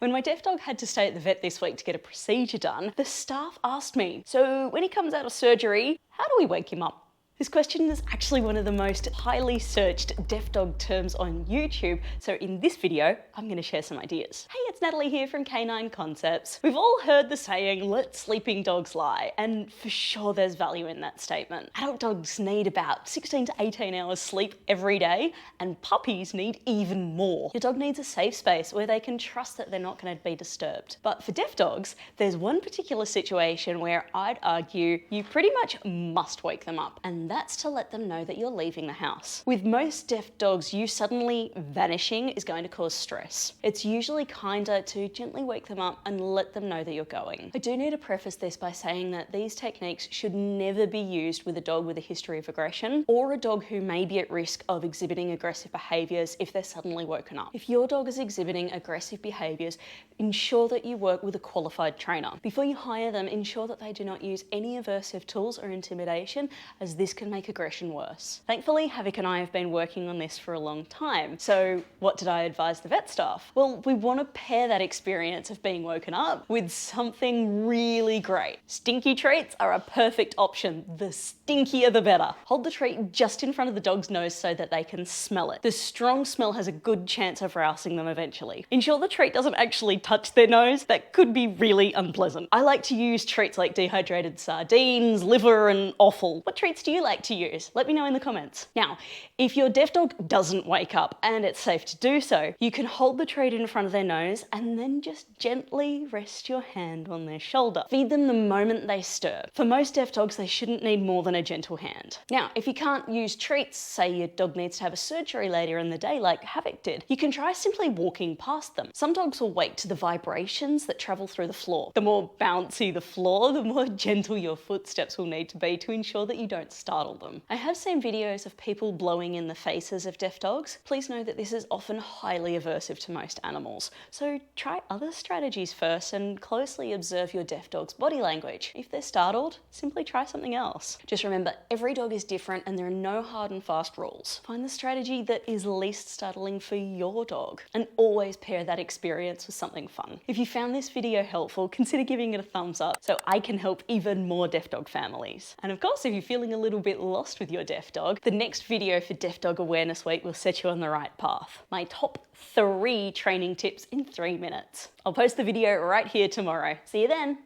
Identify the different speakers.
Speaker 1: When my deaf dog had to stay at the vet this week to get a procedure done, the staff asked me, so when he comes out of surgery, how do we wake him up? This question is actually one of the most highly searched deaf dog terms on YouTube, so in this video, I'm going to share some ideas. Hey, it's Natalie here from Canine Concepts. We've all heard the saying, let sleeping dogs lie, and for sure there's value in that statement. Adult dogs need about 16 to 18 hours sleep every day, and puppies need even more. Your dog needs a safe space where they can trust that they're not going to be disturbed. But for deaf dogs, there's one particular situation where I'd argue you pretty much must wake them up, and that's to let them know that you're leaving the house. With most deaf dogs, you suddenly vanishing is going to cause stress. It's usually kinder to gently wake them up and let them know that you're going. I do need to preface this by saying that these techniques should never be used with a dog with a history of aggression or a dog who may be at risk of exhibiting aggressive behaviours if they're suddenly woken up. If your dog is exhibiting aggressive behaviours, ensure that you work with a qualified trainer. Before you hire them, ensure that they do not use any aversive tools or intimidation, as this can make aggression worse. Thankfully, Havoc and I have been working on this for a long time. So what did I advise the vet staff? Well, we want to pair that experience of being woken up with something really great. Stinky treats are a perfect option. The stinkier the better. Hold the treat just in front of the dog's nose so that they can smell it. The strong smell has a good chance of rousing them eventually. Ensure the treat doesn't actually touch their nose. That could be really unpleasant. I like to use treats like dehydrated sardines, liver, and offal. What treats do you like to use? Let me know in the comments. Now, if your deaf dog doesn't wake up, and it's safe to do so, you can hold the treat in front of their nose and then just gently rest your hand on their shoulder. Feed them the moment they stir. For most deaf dogs, they shouldn't need more than a gentle hand. Now, if you can't use treats, say your dog needs to have a surgery later in the day like Havoc did, you can try simply walking past them. Some dogs will wake to the vibrations that travel through the floor. The more bouncy the floor, the more gentle your footsteps will need to be to ensure that you don't startle them. I have seen videos of people blowing in the faces of deaf dogs. Please know that this is often highly aversive to most animals, so try other strategies first and closely observe your deaf dog's body language. If they're startled, simply try something else. Just remember, every dog is different and there are no hard and fast rules. Find the strategy that is least startling for your dog, and always pair that experience with something fun. If you found this video helpful, consider giving it a thumbs up so I can help even more deaf dog families. And of course, if you're feeling a little bit lost with your deaf dog, the next video for Deaf Dog Awareness Week will set you on the right path. My top 3 training tips in 3 minutes. I'll post the video right here tomorrow. See you then.